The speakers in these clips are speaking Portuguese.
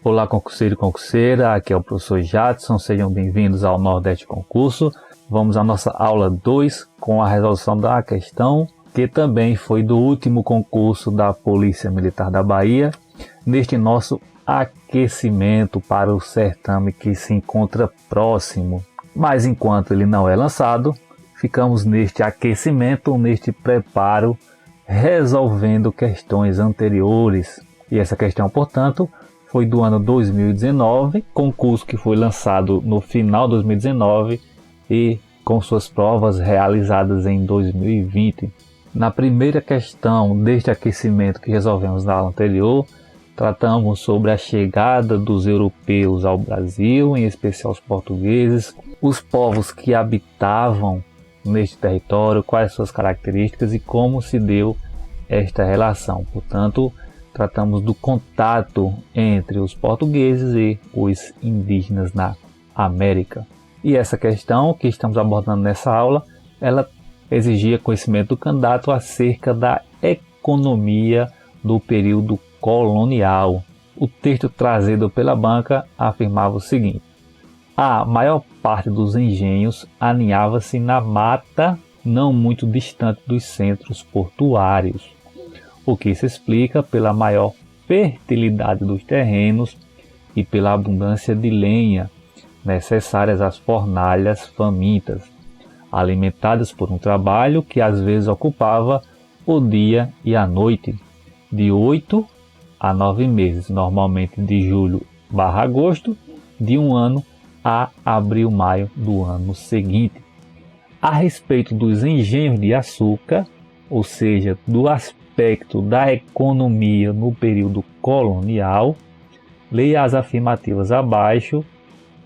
Olá, concurseiro e concurseira, aqui é o professor Jadson, sejam bem-vindos ao Nordeste Concurso. Vamos à nossa aula 2 com a resolução da questão, que também foi do último concurso da Polícia Militar da Bahia, neste nosso aquecimento para o certame que se encontra próximo. Mas enquanto ele não é lançado, ficamos neste aquecimento, neste preparo, resolvendo questões anteriores. E essa questão, portanto, foi do ano 2019, concurso que foi lançado no final de 2019 e com suas provas realizadas em 2020. Na primeira questão deste aquecimento que resolvemos na aula anterior, tratamos sobre a chegada dos europeus ao Brasil, em especial os portugueses, os povos que habitavam neste território, quais suas características e como se deu esta relação. Portanto, tratamos do contato entre os portugueses e os indígenas na América. E essa questão que estamos abordando nessa aula, ela exigia conhecimento do candidato acerca da economia do período colonial. O texto trazido pela banca afirmava o seguinte: a maior parte dos engenhos aninhava-se na mata não muito distante dos centros portuários, o que se explica pela maior fertilidade dos terrenos e pela abundância de lenha necessárias às fornalhas famintas, alimentadas por um trabalho que às vezes ocupava o dia e a noite, de 8 a 9 meses, normalmente de julho/agosto de um ano a abril/maio do ano seguinte. A respeito dos engenhos de açúcar, ou seja, do aspecto da economia no período colonial, leia as afirmativas abaixo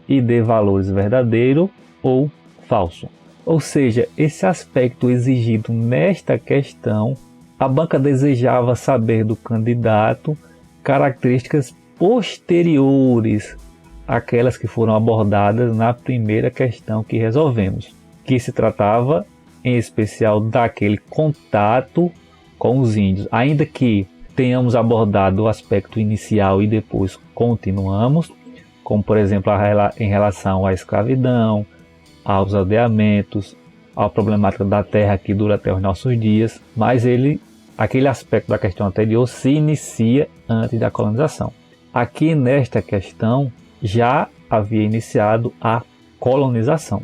e dê valores verdadeiro ou falso. Ou seja, esse aspecto exigido nesta questão, a banca desejava saber do candidato características posteriores àquelas que foram abordadas na primeira questão que resolvemos, que se tratava em especial daquele contato com os índios. Ainda que tenhamos abordado o aspecto inicial e depois continuamos, como por exemplo em relação à escravidão, aos aldeamentos, à problemática da terra que dura até os nossos dias, mas aquele aspecto da questão anterior se inicia antes da colonização. Aqui nesta questão já havia iniciado a colonização,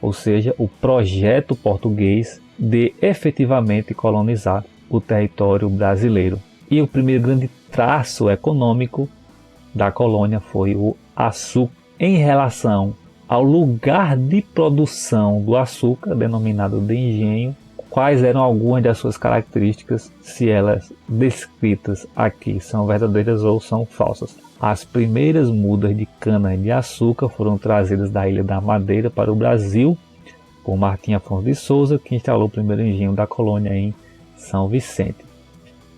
ou seja, o projeto português de efetivamente colonizar o território brasileiro. E o primeiro grande traço econômico da colônia foi o açúcar. Em relação ao lugar de produção do açúcar, denominado de engenho, quais eram algumas das suas características, se elas descritas aqui são verdadeiras ou são falsas. As primeiras mudas de cana-de-açúcar foram trazidas da Ilha da Madeira para o Brasil por Martim Afonso de Souza, que instalou o primeiro engenho da colônia em São Vicente.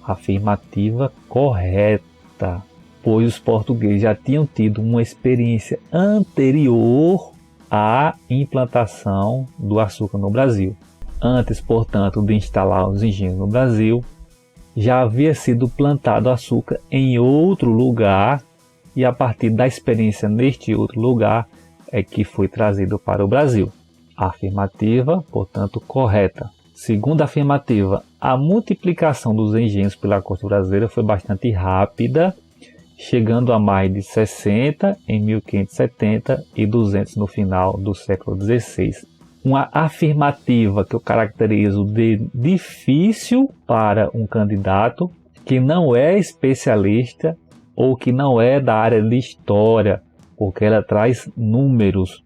Afirmativa correta, pois os portugueses já tinham tido uma experiência anterior à implantação do açúcar no Brasil. Antes, portanto, de instalar os engenhos no Brasil, já havia sido plantado açúcar em outro lugar e a partir da experiência neste outro lugar é que foi trazido para o Brasil. Afirmativa, portanto, correta. Segunda afirmativa, a multiplicação dos engenhos pela corte brasileira foi bastante rápida, chegando a mais de 60 em 1570 e 200 no final do século XVI. Uma afirmativa que eu caracterizo de difícil para um candidato que não é especialista ou que não é da área de história, porque ela traz números,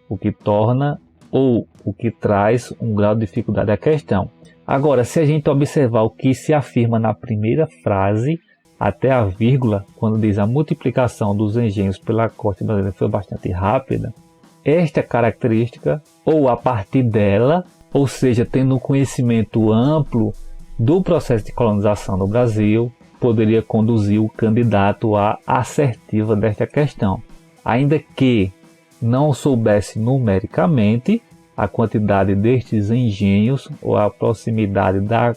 o que torna ou o que traz um grau de dificuldade à questão. Agora, se a gente observar o que se afirma na primeira frase, até a vírgula, quando diz a multiplicação dos engenhos pela corte brasileira foi bastante rápida, esta característica, ou a partir dela, ou seja, tendo um conhecimento amplo do processo de colonização no Brasil, poderia conduzir o candidato à assertiva desta questão. Ainda que não soubesse numericamente a quantidade destes engenhos ou a proximidade da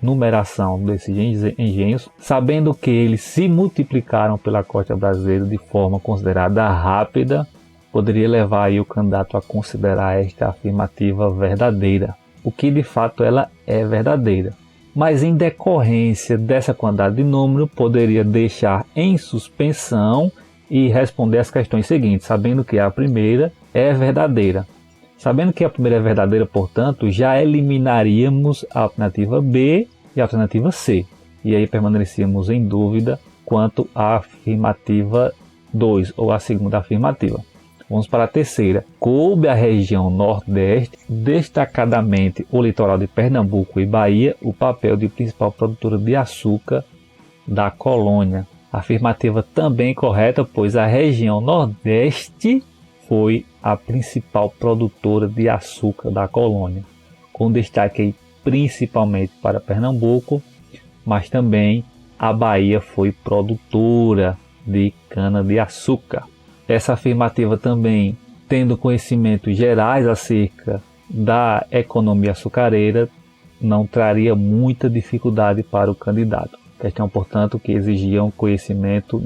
numeração desses engenhos, sabendo que eles se multiplicaram pela costa brasileira de forma considerada rápida, poderia levar aí o candidato a considerar esta afirmativa verdadeira, o que de fato ela é verdadeira. Mas em decorrência dessa quantidade de número, poderia deixar em suspensão e responder as questões seguintes, sabendo que a primeira é verdadeira. Sabendo que a primeira é verdadeira, portanto, já eliminaríamos a alternativa B e a alternativa C. E aí permaneceríamos em dúvida quanto à afirmativa 2, ou a segunda afirmativa. Vamos para a terceira. Coube à região Nordeste, destacadamente o litoral de Pernambuco e Bahia, o papel de principal produtora de açúcar da colônia. Afirmativa também correta, pois a região Nordeste foi a principal produtora de açúcar da colônia, com destaque aí principalmente para Pernambuco, mas também a Bahia foi produtora de cana-de-açúcar. Essa afirmativa também, tendo conhecimentos gerais acerca da economia açucareira, não traria muita dificuldade para o candidato. Questão, portanto, que exigia um conhecimento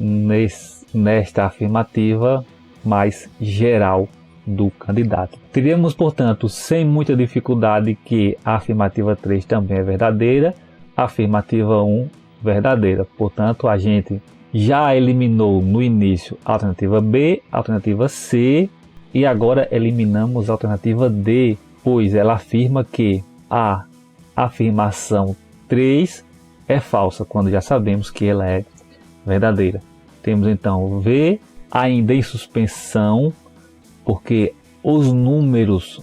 nesta afirmativa mais geral do candidato. Teríamos, portanto, sem muita dificuldade que a afirmativa 3 também é verdadeira, a afirmativa 1 verdadeira. Portanto, a gente já eliminou no início a alternativa B, a alternativa C e agora eliminamos a alternativa D, pois ela afirma que a afirmação 3 é falsa, quando já sabemos que ela é verdadeira. Temos então V ainda em suspensão, porque os números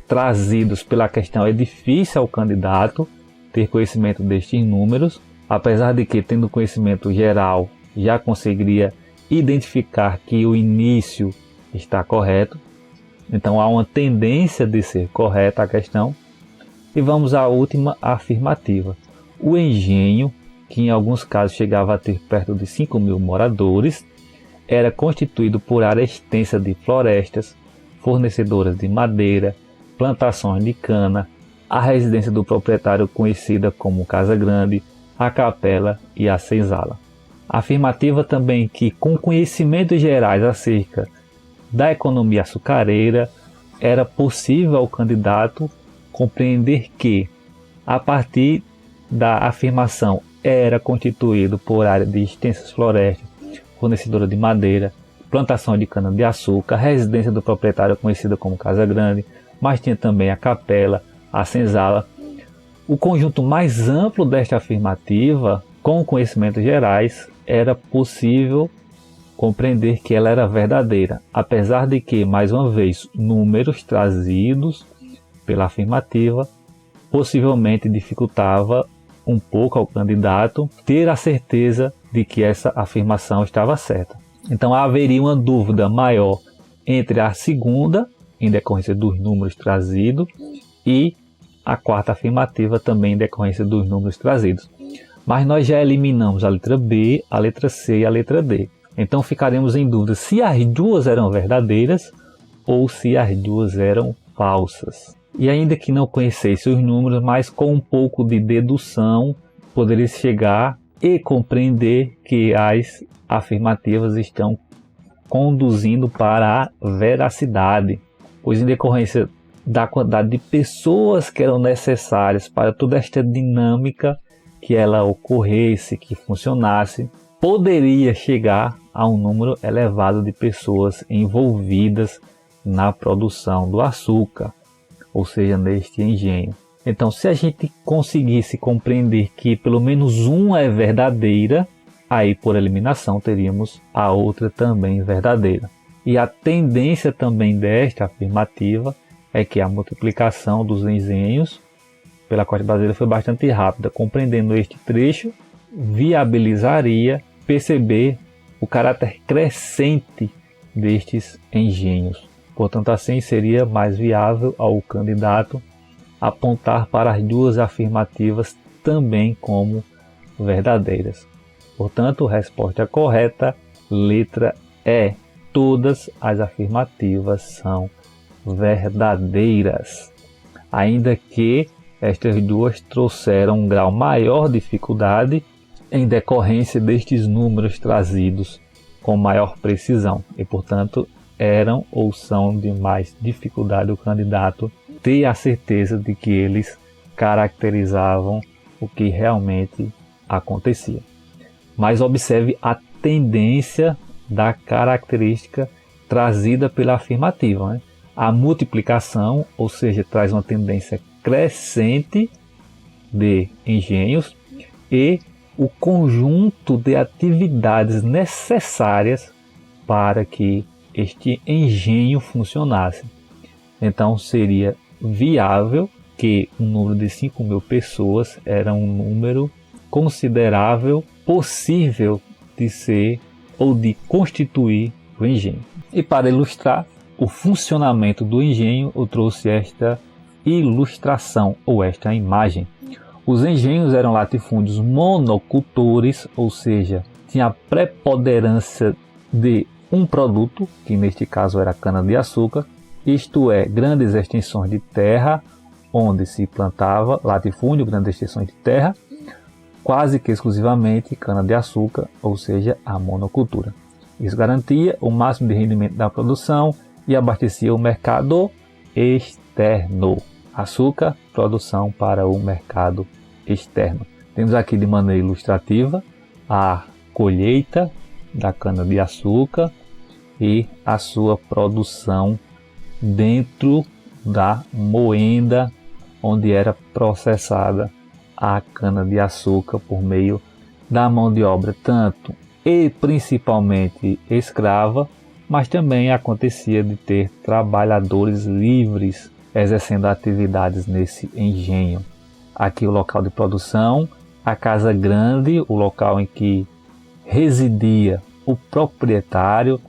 trazidos pela questão é difícil ao candidato ter conhecimento destes números, apesar de que, tendo conhecimento geral, já conseguiria identificar que o início está correto. Então há uma tendência de ser correta a questão. E vamos à última afirmativa. O engenho, que em alguns casos chegava a ter perto de 5.000 moradores, era constituído por área extensa de florestas, fornecedoras de madeira, plantações de cana, a residência do proprietário conhecida como Casa Grande, a capela e a senzala. Afirmativa também que, com conhecimentos gerais acerca da economia açucareira, era possível ao candidato compreender que, a partir da afirmação era constituído por área de extensas florestas, fornecedora de madeira, plantação de cana-de-açúcar, residência do proprietário conhecida como Casa Grande, mas tinha também a capela, a senzala. O conjunto mais amplo desta afirmativa, com conhecimentos gerais, era possível compreender que ela era verdadeira, apesar de que, mais uma vez, números trazidos pela afirmativa possivelmente dificultava um pouco ao candidato ter a certeza de que essa afirmação estava certa. Então haveria uma dúvida maior entre a segunda, em decorrência dos números trazidos, e a quarta afirmativa, também em decorrência dos números trazidos. Mas nós já eliminamos a letra B, a letra C e a letra D. Então ficaremos em dúvida se as duas eram verdadeiras ou se as duas eram falsas. E ainda que não conhecesse os números, mas com um pouco de dedução, poderia chegar e compreender que as afirmativas estão conduzindo para a veracidade, pois em decorrência da quantidade de pessoas que eram necessárias para toda esta dinâmica que ela ocorresse, que funcionasse, poderia chegar a um número elevado de pessoas envolvidas na produção do açúcar, ou seja, neste engenho. Então, se a gente conseguisse compreender que pelo menos uma é verdadeira, aí por eliminação teríamos a outra também verdadeira. E a tendência também desta afirmativa é que a multiplicação dos engenhos pela costa brasileira foi bastante rápida. Compreendendo este trecho, viabilizaria perceber o caráter crescente destes engenhos. Portanto, assim seria mais viável ao candidato apontar para as duas afirmativas também como verdadeiras. Portanto, resposta correta, letra E. Todas as afirmativas são verdadeiras, ainda que Estas duas trouxeram um grau maior de dificuldade em decorrência destes números trazidos com maior precisão e, portanto, eram ou são de mais dificuldade o candidato ter a certeza de que eles caracterizavam o que realmente acontecia. Mas observe a tendência da característica trazida pela afirmativa, né? A multiplicação, ou seja, traz uma tendência crescente de engenhos e o conjunto de atividades necessárias para que este engenho funcionasse. Então seria viável que um número de 5.000 pessoas era um número considerável, possível de ser ou de constituir o engenho. E para ilustrar o funcionamento do engenho, eu trouxe esta ilustração ou esta imagem. Os engenhos eram latifúndios monocultores, ou seja, tinha a preponderância de um produto, que neste caso era a cana-de-açúcar, isto é, grandes extensões de terra, onde se plantava latifúndio, grandes extensões de terra, quase que exclusivamente cana-de-açúcar, ou seja, a monocultura. Isso garantia o máximo de rendimento da produção e abastecia o mercado externo. Açúcar, produção para o mercado externo. Temos aqui de maneira ilustrativa a colheita da cana-de-açúcar e a sua produção dentro da moenda onde era processada a cana-de-açúcar por meio da mão de obra, tanto e principalmente escrava, mas também acontecia de ter trabalhadores livres exercendo atividades nesse engenho. Aqui o local de produção, a casa grande, o local em que residia o proprietário,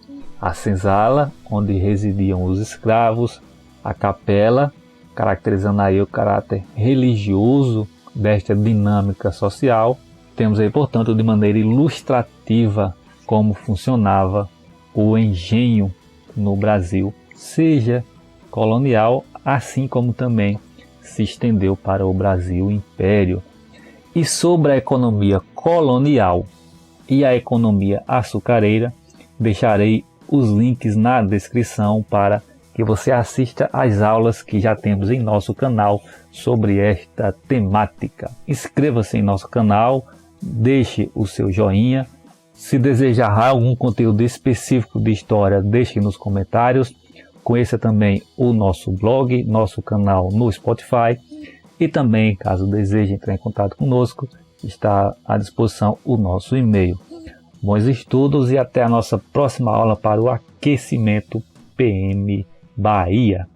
a senzala, onde residiam os escravos, a capela, caracterizando aí o caráter religioso desta dinâmica social. Temos aí, portanto, de maneira ilustrativa como funcionava o engenho no Brasil, seja colonial, assim como também se estendeu para o Brasil Império. E sobre a economia colonial e a economia açucareira, deixarei os links na descrição para que você assista às aulas que já temos em nosso canal sobre esta temática. Inscreva-se em nosso canal, deixe o seu joinha. Se desejar algum conteúdo específico de história, deixe nos comentários. Conheça também o nosso blog, nosso canal no Spotify. E também, caso deseje entrar em contato conosco, está à disposição o nosso e-mail. Bons estudos e até a nossa próxima aula para o aquecimento PM Bahia.